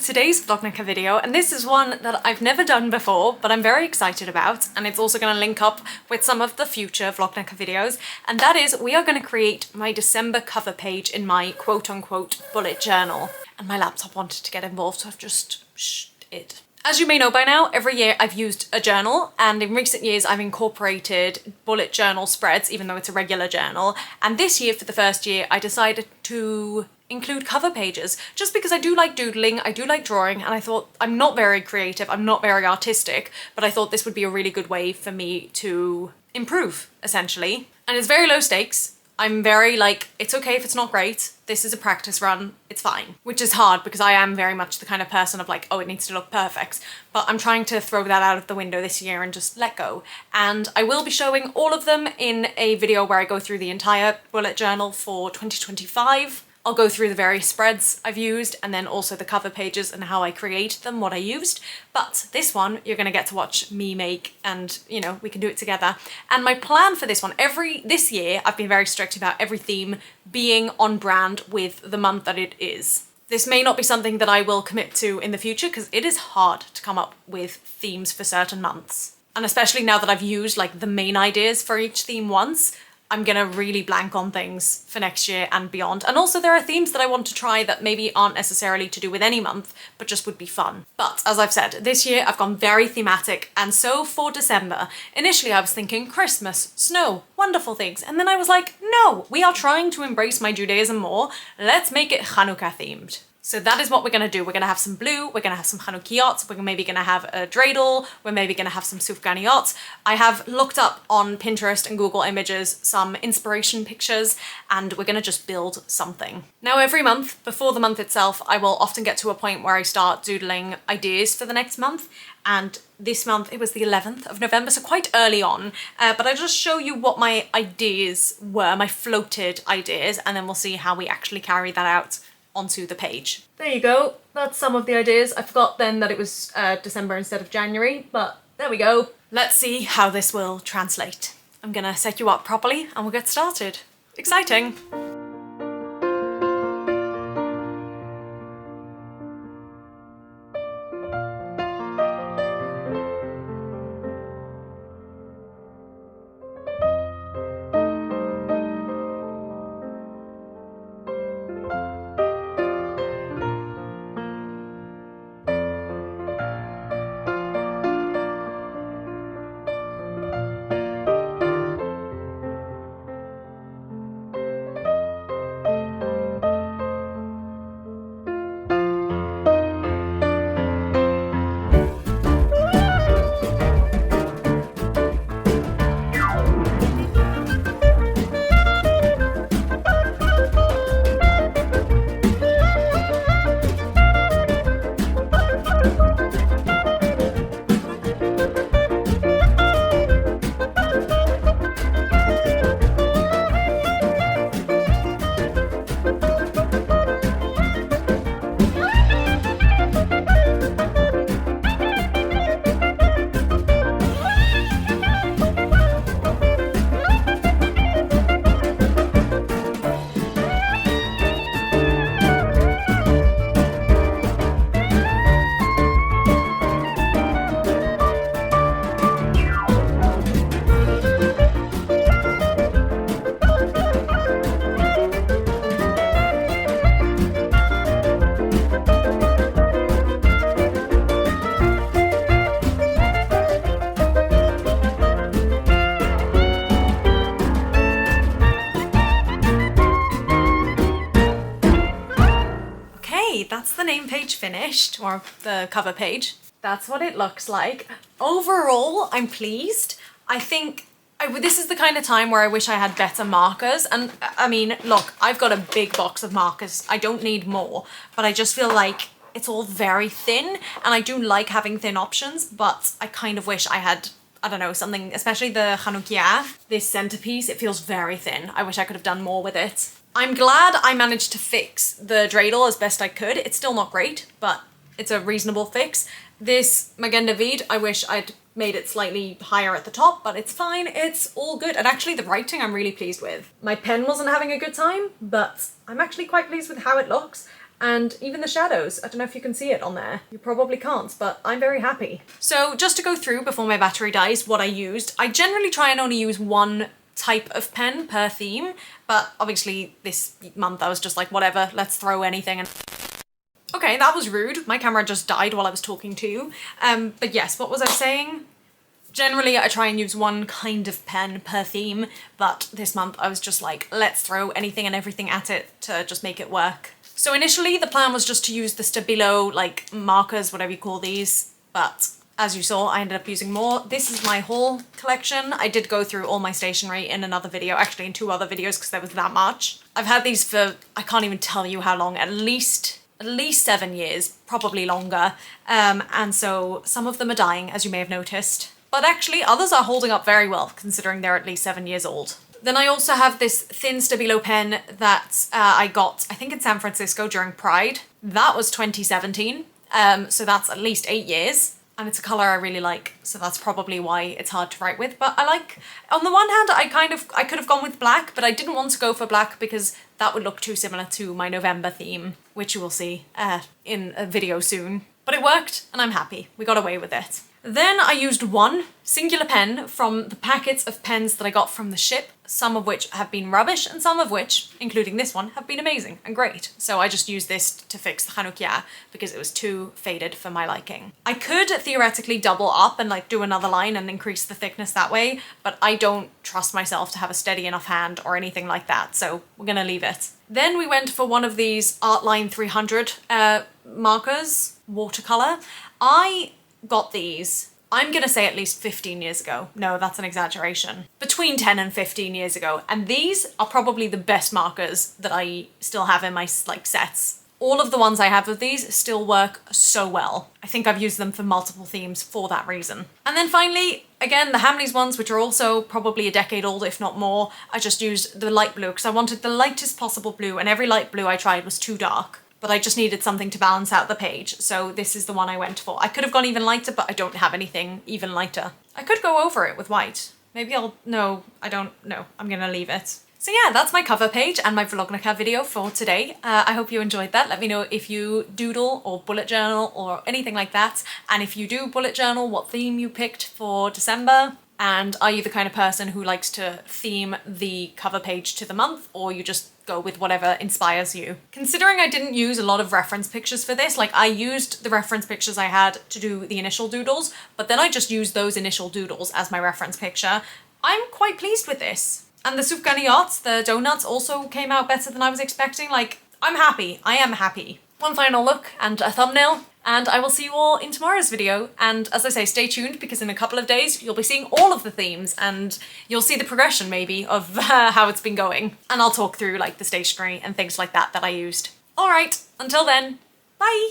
today's Vlognukkah video, and this is one that I've never done before, but I'm very excited about, and it's also going to link up with some of the future Vlognukkah videos, and that is we are going to create my December cover page in my quote-unquote bullet journal. And my laptop wanted to get involved, so I've just shh-ed it. As you may know by now, every year I've used a journal, and in recent years I've incorporated bullet journal spreads, even though it's a regular journal. And this year, for the first year, I decided to include cover pages, just because I do like doodling, I do like drawing, and I thought I'm not very creative, I'm not very artistic, but I thought this would be a really good way for me to improve, essentially. And it's very low stakes. I'm very like, it's okay if it's not great, this is a practice run, it's fine. Which is hard because I am very much the kind of person of like, oh, it needs to look perfect. But I'm trying to throw that out of the window this year and just let go. And I will be showing all of them in a video where I go through the entire bullet journal for 2025. I'll go through the various spreads I've used and then also the cover pages and how I created them, what I used. But this one, you're gonna get to watch me make and, you know, we can do it together. And my plan for this one, this year, I've been very strict about every theme being on brand with the month that it is. This may not be something that I will commit to in the future because it is hard to come up with themes for certain months. And especially now that I've used like the main ideas for each theme once, I'm gonna really blank on things for next year and beyond. And also there are themes that I want to try that maybe aren't necessarily to do with any month, but just would be fun. But as I've said, this year I've gone very thematic, and so for December, initially I was thinking Christmas, snow, wonderful things. And then I was like, no, we are trying to embrace my Judaism more. Let's make it Hanukkah themed. So that is what we're gonna do. We're gonna have some blue, we're gonna have some Chanukiot, we're maybe gonna have a dreidel, we're maybe gonna have some sufganiot. I have looked up on Pinterest and Google Images some inspiration pictures, and we're gonna just build something. Now every month, before the month itself, I will often get to a point where I start doodling ideas for the next month. And this month it was the 11th of November, so quite early on. But I'll just show you what my ideas were, my floated ideas, and then we'll see how we actually carry that out onto the page. There you go, that's some of the ideas. I forgot then that it was December instead of January, but there we go. Let's see how this will translate. I'm gonna set you up properly and we'll get started. Exciting! That's the name page finished, or the cover page. That's what it looks like. Overall, I'm pleased. I think this is the kind of time where I wish I had better markers. And I mean, look, I've got a big box of markers. I don't need more, but I just feel like it's all very thin, and I do like having thin options, but I kind of wish I had, I don't know, something, especially the Chanukiah, this centerpiece, it feels very thin. I wish I could have done more with it. I'm glad I managed to fix the dreidel as best I could. It's still not great, but it's a reasonable fix. This Magen David, I wish I'd made it slightly higher at the top, but it's fine, it's all good. And actually the writing I'm really pleased with. My pen wasn't having a good time, but I'm actually quite pleased with how it looks. and even the shadows. I don't know if you can see it on there. You probably can't, but I'm very happy. So just to go through before my battery dies what I used, I generally try and only use one type of pen per theme, but obviously this month I was just like, whatever, let's throw anything. And okay, that was rude. My camera just died while I was talking to you. But yes, what was I saying? Generally, I try and use one kind of pen per theme, but this month I was just like, let's throw anything and everything at it to just make it work. So initially the plan was just to use the Stabilo like markers, whatever you call these, but as you saw, I ended up using more. This is my haul collection. I did go through all my stationery in another video, actually in 2 other videos because there was that much. I've had these for, I can't even tell you how long, at least 7 years, probably longer. And so some of them are dying, as you may have noticed. But actually others are holding up very well considering they're at least 7 years old. Then I also have this thin Stabilo pen that I got, I think in San Francisco during Pride. That was 2017, so that's at least 8 years. And it's a colour I really like, so that's probably why it's hard to write with. But I like, on the one hand, I could have gone with black, but I didn't want to go for black because that would look too similar to my November theme, which you will see in a video soon. But it worked, and I'm happy. We got away with it. Then I used one singular pen from the packets of pens that I got from the ship, some of which have been rubbish and some of which, including this one, have been amazing and great. So I just used this to fix the Vlognukkah because it was too faded for my liking. I could theoretically double up and like do another line and increase the thickness that way, but I don't trust myself to have a steady enough hand or anything like that, so we're gonna leave it. Then we went for one of these Artline 300 markers, watercolor. I got these, I'm gonna say at least 15 years ago. No, that's an exaggeration. Between 10 and 15 years ago. And these are probably the best markers that I still have in my like sets. All of the ones I have of these still work so well. I think I've used them for multiple themes for that reason. And then finally, again, the Hamleys ones, which are also probably a decade old, if not more, I just used the light blue because I wanted the lightest possible blue, and every light blue I tried was too dark. But I just needed something to balance out the page, so this is the one I went for. I could have gone even lighter, but I don't have anything even lighter. I could go over it with white. Maybe no, I don't know. I'm gonna leave it. So yeah, that's my cover page and my Vlognukkah video for today. I hope you enjoyed that. Let me know if you doodle or bullet journal or anything like that. And if you do bullet journal, what theme you picked for December. And are you the kind of person who likes to theme the cover page to the month, or you just go with whatever inspires you? Considering I didn't use a lot of reference pictures for this, like I used the reference pictures I had to do the initial doodles, but then I just used those initial doodles as my reference picture. I'm quite pleased with this. And the sufganiyot, the donuts, also came out better than I was expecting. Like, I'm happy. I am happy. One final look and a thumbnail, and I will see you all in tomorrow's video. And as I say, stay tuned because in a couple of days you'll be seeing all of the themes and you'll see the progression maybe of how it's been going. And I'll talk through like the stationery and things like that that I used. All right, until then, bye.